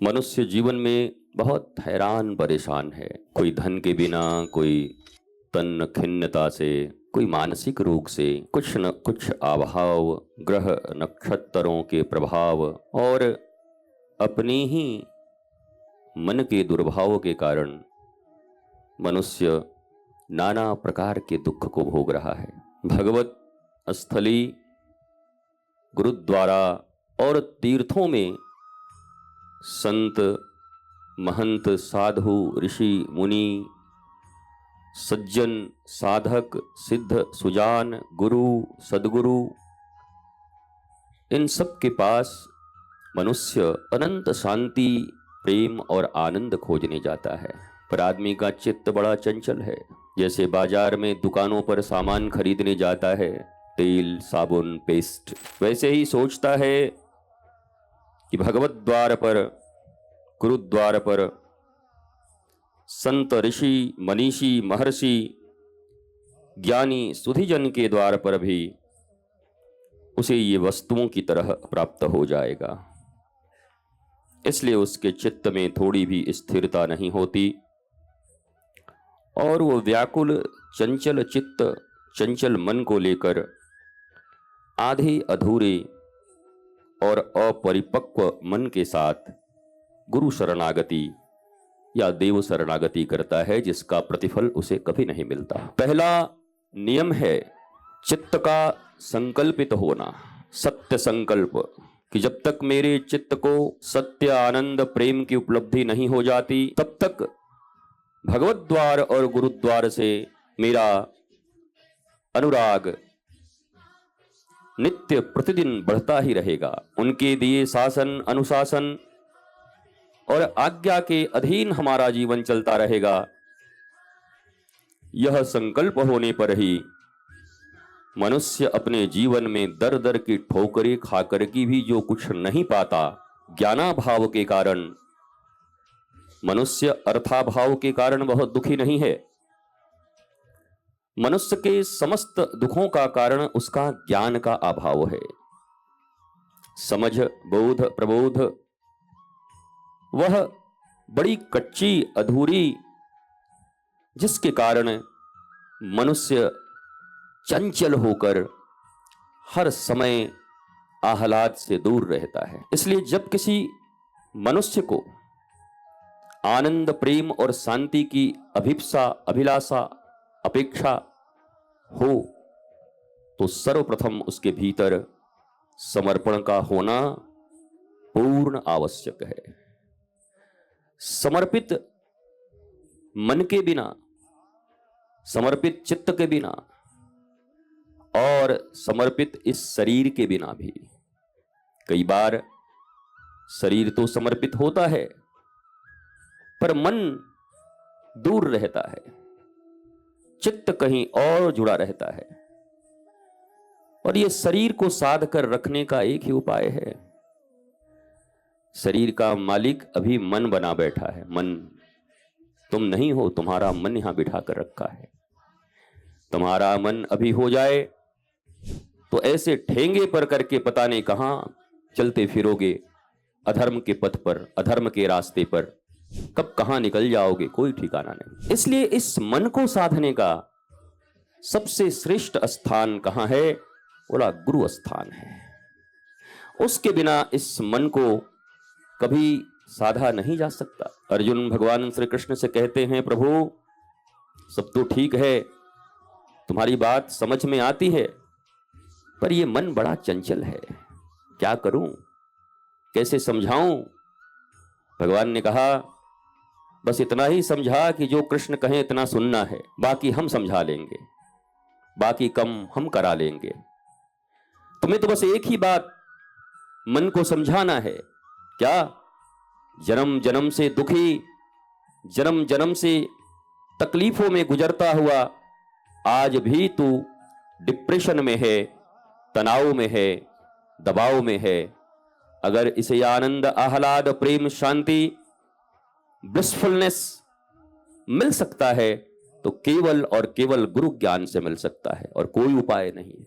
मनुष्य जीवन में बहुत हैरान परेशान है। कोई धन के बिना, कोई तन खिन्नता से, कोई मानसिक रोग से, कुछ न कुछ अभाव, ग्रह नक्षत्रों के प्रभाव और अपने ही मन के दुर्भाव के कारण मनुष्य नाना प्रकार के दुख को भोग रहा है। भगवत स्थली, गुरुद्वारा और तीर्थों में संत, महंत, साधु, ऋषि, मुनि, सज्जन, साधक, सिद्ध, सुजान, गुरु, सद्गुरु, इन सब के पास मनुष्य अनंत शांति, प्रेम और आनंद खोजने जाता है। पर आदमी का चित्त बड़ा चंचल है। जैसे बाजार में दुकानों पर सामान खरीदने जाता है, तेल, साबुन, पेस्ट, वैसे ही सोचता है कि भगवत द्वार पर, गुरुद्वार पर संत, ऋषि, मनीषी, महर्षि, ज्ञानी, सुधीजन के द्वार पर भी उसे ये वस्तुओं की तरह प्राप्त हो जाएगा। इसलिए उसके चित्त में थोड़ी भी स्थिरता नहीं होती और वो व्याकुल, चंचल चित्त, चंचल मन को लेकर आधे अधूरे और अपरिपक्व मन के साथ गुरु शरणागति या देव शरणागति करता है, जिसका प्रतिफल उसे कभी नहीं मिलता। पहला नियम है चित्त का संकल्पित होना, सत्य संकल्प, कि जब तक मेरे चित्त को सत्य, आनंद, प्रेम की उपलब्धि नहीं हो जाती, तब तक भगवत द्वार और गुरुद्वार से मेरा अनुराग नित्य प्रतिदिन बढ़ता ही रहेगा। उनके दिए शासन, अनुशासन और आज्ञा के अधीन हमारा जीवन चलता रहेगा। यह संकल्प होने पर ही मनुष्य अपने जीवन में दर दर की ठोकरें खाकर की भी जो कुछ नहीं पाता, ज्ञानाभाव के कारण, मनुष्य अर्थाभाव के कारण बहुत दुखी नहीं है। मनुष्य के समस्त दुखों का कारण उसका ज्ञान का अभाव है। समझ, बोध, प्रबोध वह बड़ी कच्ची, अधूरी, जिसके कारण मनुष्य चंचल होकर हर समय आह्लाद से दूर रहता है। इसलिए जब किसी मनुष्य को आनंद, प्रेम और शांति की अभिप्सा, अभिलाषा, अपेक्षा हो, तो सर्वप्रथम उसके भीतर समर्पण का होना पूर्ण आवश्यक है। समर्पित मन के बिना, समर्पित चित्त के बिना और समर्पित इस शरीर के बिना भी, कई बार शरीर तो समर्पित होता है पर मन दूर रहता है, चित्त कहीं और जुड़ा रहता है। और ये शरीर को साध कर रखने का एक ही उपाय है। शरीर का मालिक अभी मन बना बैठा है। मन तुम नहीं हो, तुम्हारा मन यहां बिठा कर रखा है। तुम्हारा मन अभी हो जाए तो ऐसे ठेंगे पर करके पता नहीं कहां चलते फिरोगे, अधर्म के पथ पर, अधर्म के रास्ते पर, कब कहां निकल जाओगे, कोई ठिकाना नहीं। इसलिए इस मन को साधने का सबसे श्रेष्ठ स्थान कहां है? बोला गुरु स्थान है। उसके बिना इस मन को कभी साधा नहीं जा सकता। अर्जुन भगवान श्री कृष्ण से कहते हैं, प्रभु सब तो ठीक है, तुम्हारी बात समझ में आती है, पर ये मन बड़ा चंचल है, क्या करूं, कैसे समझाऊं? भगवान ने कहा, बस इतना ही समझा कि जो कृष्ण कहें इतना सुनना है, बाकी हम समझा लेंगे, बाकी कम हम करा लेंगे। तुम्हें तो बस एक ही बात मन को समझाना है। क्या? जन्म जन्म से दुखी, जन्म जन्म से तकलीफों में गुजरता हुआ आज भी तू डिप्रेशन में है, तनाव में है, दबाव में है। अगर इसे आनंद, आह्लाद, प्रेम, शांति, ब्लिसफुलनेस मिल सकता है तो केवल और केवल गुरु ज्ञान से मिल सकता है, और कोई उपाय नहीं है।